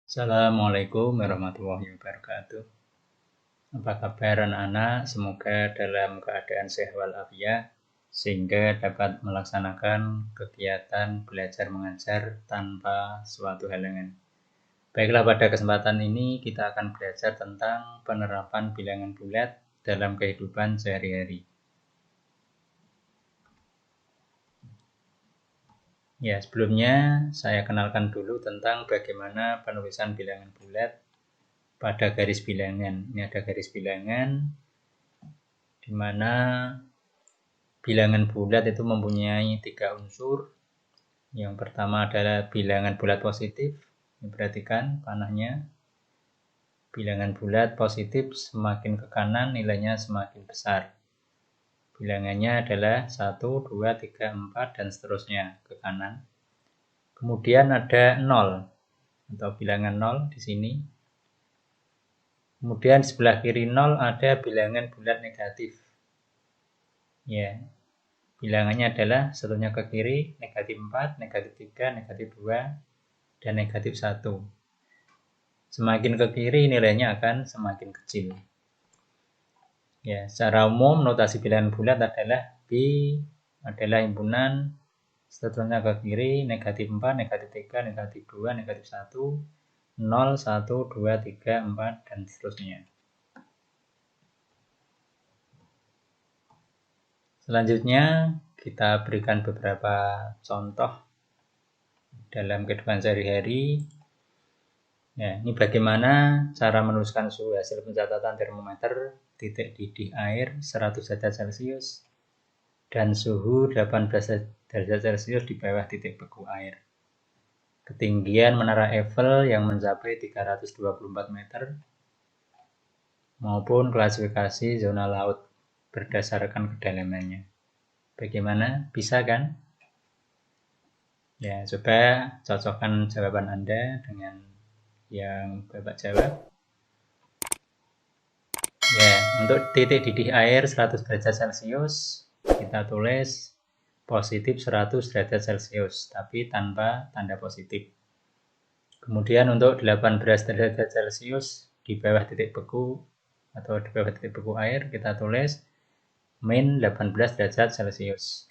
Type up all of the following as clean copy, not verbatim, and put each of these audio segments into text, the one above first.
Assalamualaikum warahmatullahi wabarakatuh. Apa kabar anak-anak? Semoga dalam keadaan sehat walafiat sehingga dapat melaksanakan kegiatan belajar mengajar tanpa suatu halangan. Baiklah, pada kesempatan ini kita akan belajar tentang penerapan bilangan bulat dalam kehidupan sehari-hari. Ya, sebelumnya saya kenalkan dulu tentang bagaimana penulisan bilangan bulat pada garis bilangan. Ini ada garis bilangan di mana bilangan bulat itu mempunyai 3 unsur. Yang pertama adalah bilangan bulat positif. Ini perhatikan panahnya. Bilangan bulat positif semakin ke kanan nilainya semakin besar. Bilangannya adalah 1, 2, 3, 4 dan seterusnya ke kanan. Kemudian ada 0 atau bilangan 0 di sini. Kemudian di sebelah kiri 0 ada bilangan bulat negatif. Ya, bilangannya adalah satunya ke kiri, negatif 4, negatif 3, negatif 2, dan negatif 1. Semakin ke kiri nilainya akan semakin kecil. Ya, secara umum notasi bilangan bulat adalah B adalah himpunan satunya ke kiri, negatif 4, negatif 3, negatif 2, negatif 1, 0, 1, 2, 3, 4, dan seterusnya. Selanjutnya kita berikan beberapa contoh dalam kehidupan sehari-hari. Ya, ini bagaimana cara menuliskan suhu hasil pencatatan termometer titik didih air 100 derajat Celcius dan suhu 18 derajat Celcius di bawah titik beku air. Ketinggian menara Eiffel yang mencapai 324 meter maupun klasifikasi zona laut berdasarkan kedalamannya. Bagaimana? Bisa kan? Ya, coba cocokkan jawaban Anda dengan yang Bapak jawab. Ya, untuk titik didih air 100 derajat Celcius kita tulis positif 100 derajat Celcius tapi tanpa tanda positif. Kemudian untuk 18 derajat Celcius di bawah titik beku atau di bawah titik beku air kita tulis min 18 derajat Celcius.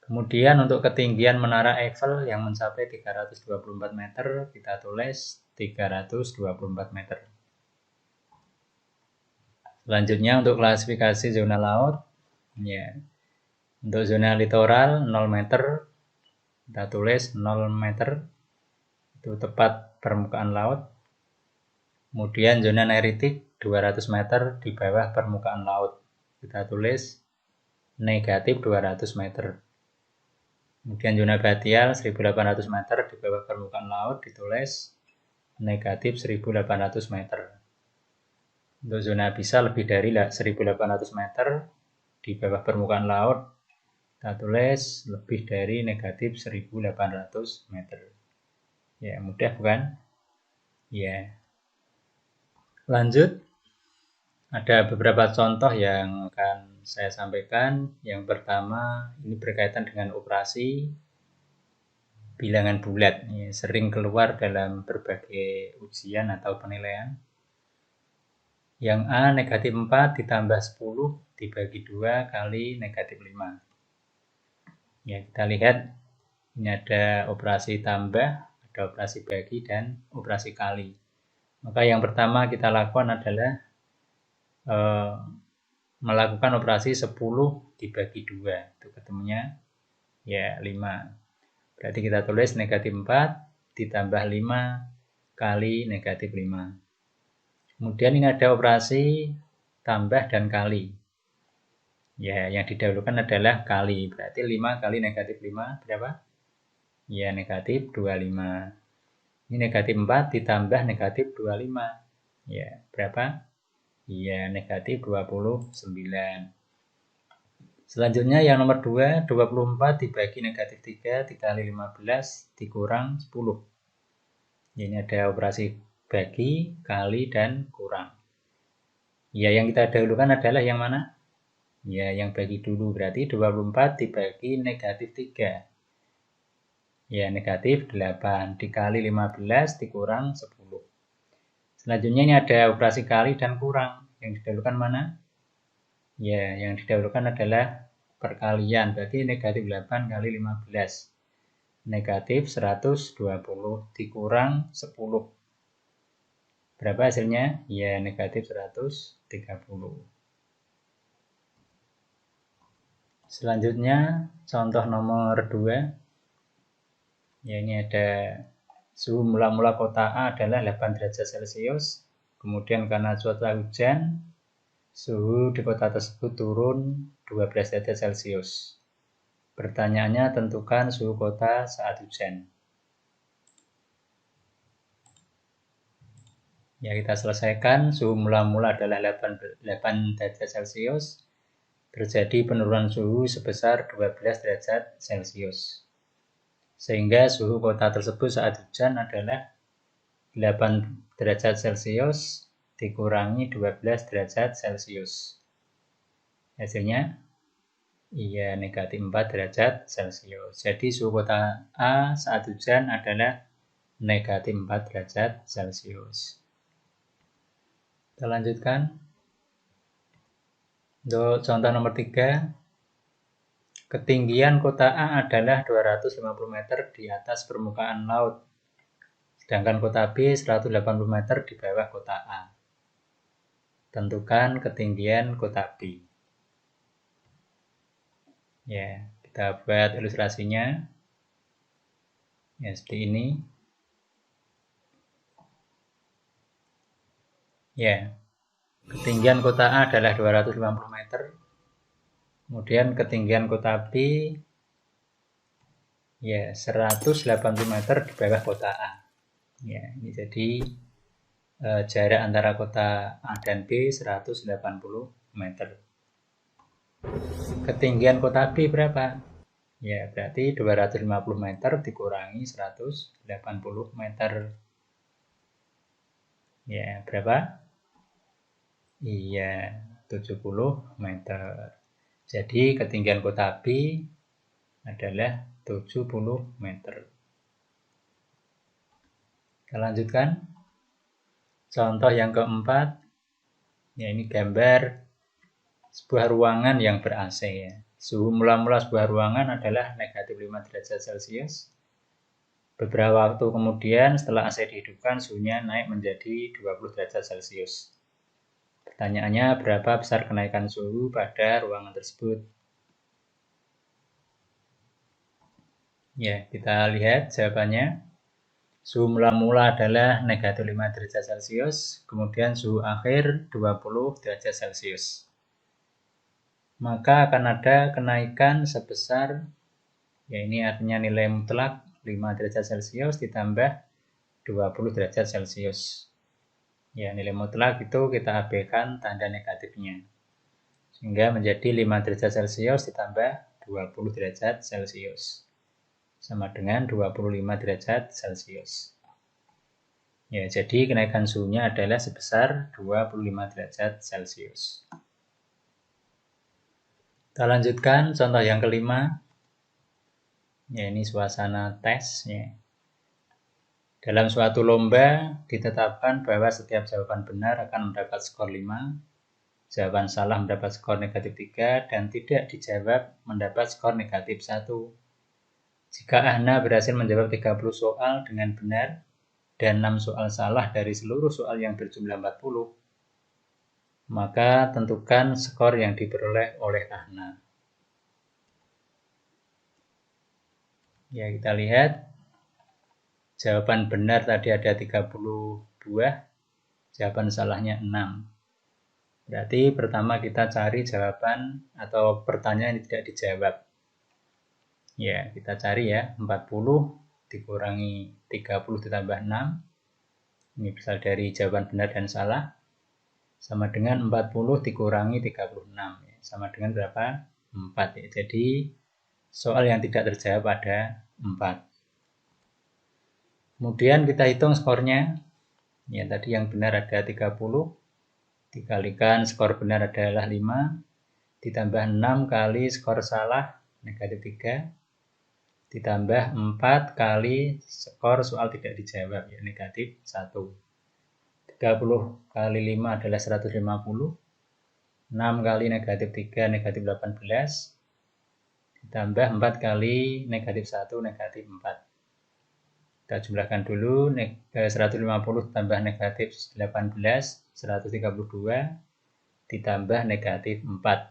Kemudian untuk ketinggian menara Eiffel yang mencapai 324 meter kita tulis 324 meter. Selanjutnya untuk klasifikasi zona laut, ya, untuk zona litoral 0 meter, kita tulis 0 meter, itu tepat permukaan laut. Kemudian zona neritik 200 meter di bawah permukaan laut, kita tulis negatif 200 meter. Kemudian zona batial 1800 meter di bawah permukaan laut, ditulis negatif 1800 meter. Untuk zona abyssal lebih dari 1800 meter di bawah permukaan laut, kita tulis lebih dari negatif 1800 meter. Ya, mudah bukan? Ya. Lanjut, ada beberapa contoh yang akan saya sampaikan. Yang pertama, ini berkaitan dengan operasi bilangan bulat. Ini sering keluar dalam berbagai ujian atau penilaian. Yang A negatif 4 ditambah 10 dibagi 2 kali negatif 5. Ya, kita lihat ini ada operasi tambah, ada operasi bagi, dan operasi kali. Maka yang pertama kita lakukan adalah melakukan operasi 10 dibagi 2. Itu ketemunya ya 5. Berarti kita tulis negatif 4 ditambah 5 kali negatif 5. Kemudian ini ada operasi tambah dan kali. Ya, yang didahulukan adalah kali. Berarti 5 kali negatif 5 berapa? Ya, negatif 25. Ini negatif 4 ditambah negatif 25. Ya, berapa? Ya, negatif 29. Selanjutnya yang nomor 2, 24 dibagi negatif 3 dikali 15 dikurang 10. Ini ada operasi bagi, kali, dan kurang. Ya, yang kita dahulukan adalah yang mana? Ya, yang bagi dulu. Berarti 24 dibagi negatif 3. Ya, negatif 8 dikali 15 dikurang 10. Selanjutnya ini ada operasi kali dan kurang. Yang didahulukan mana? Ya, yang didahulukan adalah perkalian. Berarti negatif 8 kali 15. Negatif 120 dikurang 10. Berapa hasilnya? Ya, negatif 130. Selanjutnya, contoh nomor 2. Ya, ini ada suhu mula-mula kota A adalah 8 derajat Celcius. Kemudian karena cuaca hujan, suhu di kota tersebut turun 12 derajat Celcius. Pertanyaannya, tentukan suhu kota saat hujan. Ya, kita selesaikan. Suhu mula-mula adalah 8 derajat Celcius. Terjadi penurunan suhu sebesar 12 derajat Celcius. Sehingga suhu kota tersebut saat hujan adalah 8 derajat Celcius dikurangi 12 derajat Celcius. Hasilnya, iya, negatif 4 derajat Celcius. Jadi suhu kota A saat hujan adalah negatif 4 derajat Celcius. Kita lanjutkan. Untuk contoh nomor 3, ketinggian kota A adalah 250 meter di atas permukaan laut, sedangkan kota B 180 meter di bawah kota A. Tentukan ketinggian kota B. Ya, kita buat ilustrasinya. Ya, seperti ini. Ya, ketinggian kota A adalah 250 meter. Kemudian ketinggian kota B ya 180 meter di bawah kota A. Ya, ini jadi jarak antara kota A dan B 180 meter. Ketinggian kota B berapa? Ya, berarti 250 meter dikurangi 180 meter. Ya, berapa? Iya, 70 meter. Jadi ketinggian kota B adalah 70 meter. Kita lanjutkan. Contoh yang keempat. Ya, ini gambar sebuah ruangan yang ber-AC ya. Suhu mula-mula sebuah ruangan adalah negatif 5 derajat Celcius. Beberapa waktu kemudian setelah AC dihidupkan, suhunya naik menjadi 20 derajat Celcius. Pertanyaannya, berapa besar kenaikan suhu pada ruangan tersebut? Ya, kita lihat jawabannya. Suhu mula-mula adalah negatif 5 derajat Celcius, kemudian suhu akhir 20 derajat Celcius. Maka akan ada kenaikan sebesar, ya ini artinya nilai mutlak 5 derajat Celcius ditambah 20 derajat Celcius. Ya, nilai mutlak itu kita abaikan tanda negatifnya. Sehingga menjadi 5 derajat Celcius ditambah 20 derajat Celcius. Sama dengan 25 derajat Celcius. Ya, jadi kenaikan suhunya adalah sebesar 25 derajat Celcius. Kita lanjutkan contoh yang kelima. Ya, ini suasana tes ya. Dalam suatu lomba ditetapkan bahwa setiap jawaban benar akan mendapat skor 5, jawaban salah mendapat skor negatif 3, dan tidak dijawab mendapat skor negatif 1. Jika Ahna berhasil menjawab 30 soal dengan benar dan 6 soal salah dari seluruh soal yang berjumlah 40, maka tentukan skor yang diperoleh oleh Ahna. Ya, kita lihat. Jawaban benar tadi ada 30 buah, jawaban salahnya 6. Berarti pertama kita cari jawaban atau pertanyaan yang tidak dijawab. Ya, kita cari ya, 40 dikurangi 30 ditambah 6. Ini berasal dari jawaban benar dan salah. Sama dengan 40 dikurangi 36. Ya. Sama dengan berapa? 4. Ya. Jadi, soal yang tidak terjawab ada 4. Kemudian kita hitung skornya. Ya, tadi yang benar ada 30. Dikalikan skor benar adalah 5. Ditambah 6 kali skor salah negatif 3. ditambah 4 kali skor soal tidak dijawab, ya negatif 1. 30 kali 5 adalah 150. 6 kali negatif 3 negatif 18. Ditambah 4 kali negatif 1 negatif 4. Kita jumlahkan dulu, 150 tambah negatif 18, 132 ditambah negatif 4.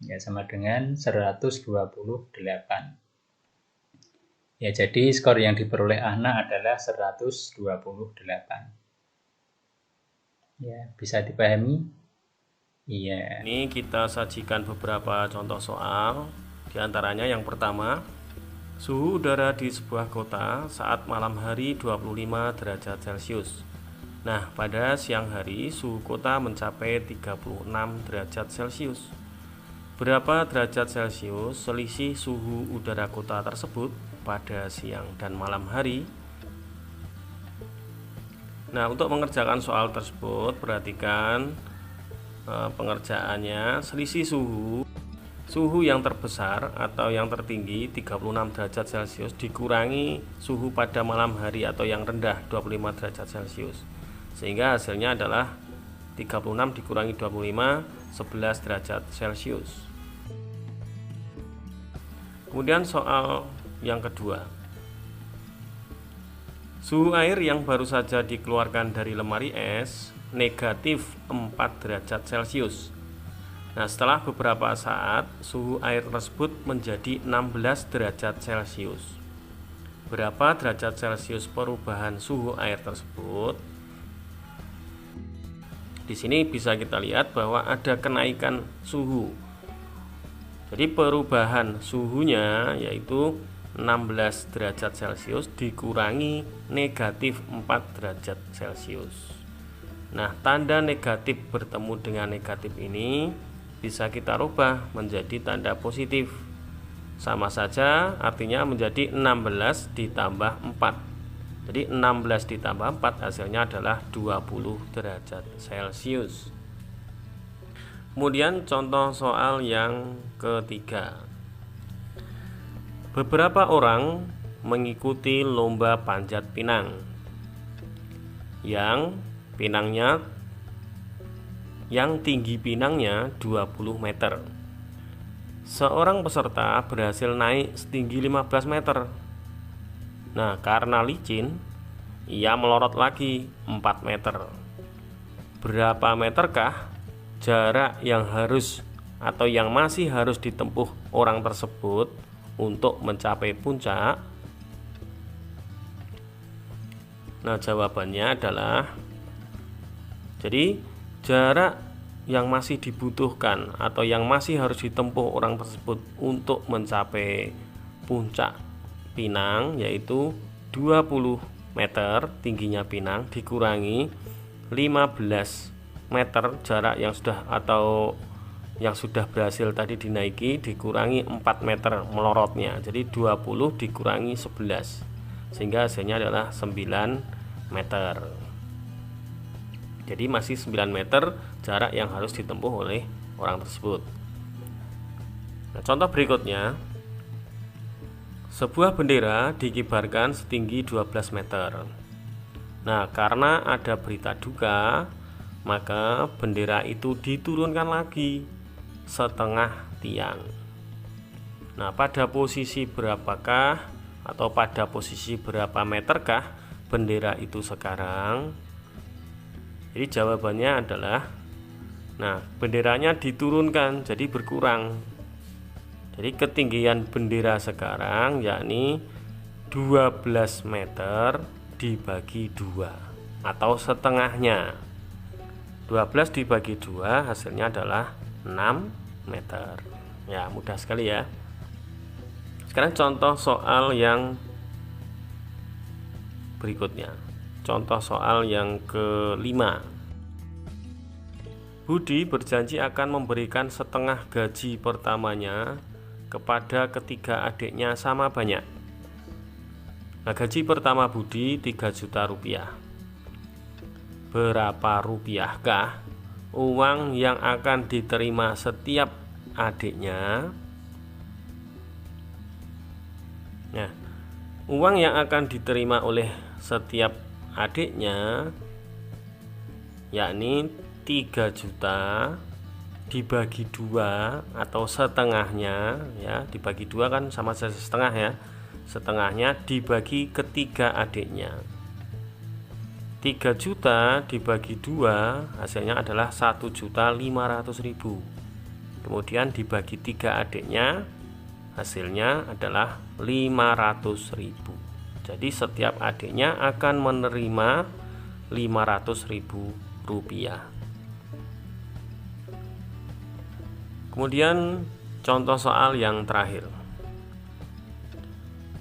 Ya, sama dengan 128. Ya, jadi skor yang diperoleh Ahna adalah 128. Ya, bisa dipahami? Iya. Ini kita sajikan beberapa contoh soal. Di antaranya yang pertama, suhu udara di sebuah kota saat malam hari 25 derajat Celcius. Nah, pada siang hari suhu kota mencapai 36 derajat Celcius. Berapa derajat Celcius selisih suhu udara kota tersebut pada siang dan malam hari? Nah, untuk mengerjakan soal tersebut, perhatikan pengerjaannya. Selisih suhu yang terbesar atau yang tertinggi 36 derajat Celcius dikurangi suhu pada malam hari atau yang rendah 25 derajat Celcius, sehingga hasilnya adalah 36 dikurangi 25, 11 derajat Celcius. Kemudian soal yang kedua, suhu air yang baru saja dikeluarkan dari lemari es negatif 4 derajat Celcius. Nah, setelah beberapa saat suhu air tersebut menjadi 16 derajat Celcius. Berapa derajat Celcius perubahan suhu air tersebut? Di sini bisa kita lihat bahwa ada kenaikan suhu. Jadi perubahan suhunya yaitu 16 derajat Celcius dikurangi negatif 4 derajat Celcius. Nah, tanda negatif bertemu dengan negatif ini bisa kita rubah menjadi tanda positif. Sama saja, artinya menjadi 16 ditambah 4. Jadi 16 ditambah 4 hasilnya adalah 20 derajat Celcius. Kemudian contoh soal yang ketiga. Beberapa orang mengikuti lomba panjat pinang yang tinggi pinangnya 20 meter. Seorang peserta berhasil naik setinggi 15 meter. Nah, karena licin, ia melorot lagi 4 meter. Berapa meterkah jarak yang harus atau yang masih harus ditempuh orang tersebut untuk mencapai puncak? Nah, jawabannya adalah, jadi jarak yang masih dibutuhkan atau yang masih harus ditempuh orang tersebut untuk mencapai puncak pinang yaitu 20 meter tingginya pinang dikurangi 15 meter jarak yang sudah berhasil tadi dinaiki dikurangi 4 meter melorotnya. Jadi 20 dikurangi 11 sehingga hasilnya adalah 9 meter. Jadi masih 9 meter jarak yang harus ditempuh oleh orang tersebut. Nah, contoh berikutnya, sebuah bendera dikibarkan setinggi 12 meter. Nah, karena ada berita duka, maka bendera itu diturunkan lagi setengah tiang. Nah, pada posisi berapakah atau pada posisi berapa meterkah bendera itu sekarang? Jadi jawabannya adalah, nah, benderanya diturunkan jadi berkurang. Jadi ketinggian bendera sekarang yakni 12 meter dibagi 2 atau setengahnya. 12 dibagi 2 hasilnya adalah 6 meter. Ya, mudah sekali ya. Sekarang contoh soal yang berikutnya. Contoh soal yang kelima. Budi berjanji akan memberikan setengah gaji pertamanya kepada ketiga adiknya sama banyak. Nah, gaji pertama Budi 3 juta rupiah. Berapa rupiahkah uang yang akan diterima setiap adiknya? Nah, Uang yang akan diterima oleh setiap adiknya yakni 3 juta dibagi 2 atau setengahnya, ya dibagi 2 kan sama saja setengah ya, setengahnya dibagi ketiga adiknya. 3 juta dibagi 2 hasilnya adalah 1.500.000. Kemudian dibagi 3 adiknya hasilnya adalah 500.000. Jadi setiap adiknya akan menerima 500.000 rupiah. Kemudian contoh soal yang terakhir.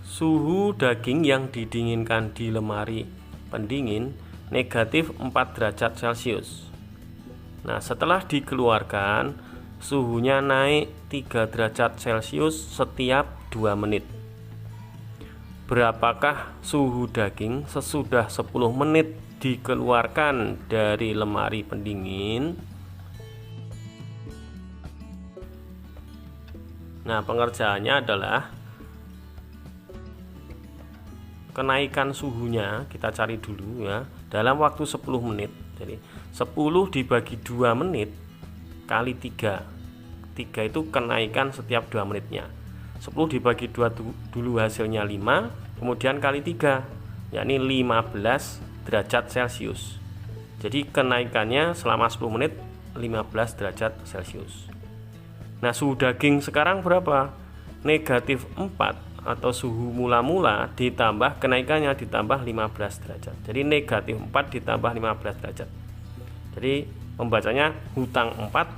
Suhu daging yang didinginkan di lemari pendingin negatif 4 derajat Celcius. Nah, setelah dikeluarkan, suhunya naik 3 derajat Celcius setiap 2 menit. Berapakah suhu daging sesudah 10 menit dikeluarkan dari lemari pendingin? Nah, pengerjaannya adalah kenaikan suhunya kita cari dulu ya dalam waktu 10 menit. Jadi 10 dibagi 2 menit kali 3. 3 itu kenaikan setiap 2 menitnya. 10 dibagi 2 dulu hasilnya 5, kemudian kali 3 yakni 15 derajat Celcius. Jadi kenaikannya selama 10 menit 15 derajat Celcius. Nah, suhu daging sekarang berapa? Negatif 4 atau suhu mula-mula ditambah kenaikannya ditambah 15 derajat. Jadi negatif 4 ditambah 15 derajat. Jadi membacanya hutang 4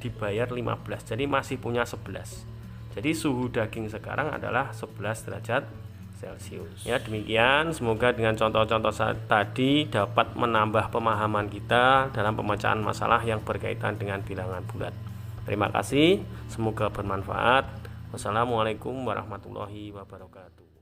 dibayar 15. Jadi masih punya 11. Jadi suhu daging sekarang adalah 11 derajat Celcius. Ya, demikian, semoga dengan contoh-contoh tadi dapat menambah pemahaman kita dalam pemecahan masalah yang berkaitan dengan bilangan bulat. Terima kasih, semoga bermanfaat. Wassalamualaikum warahmatullahi wabarakatuh.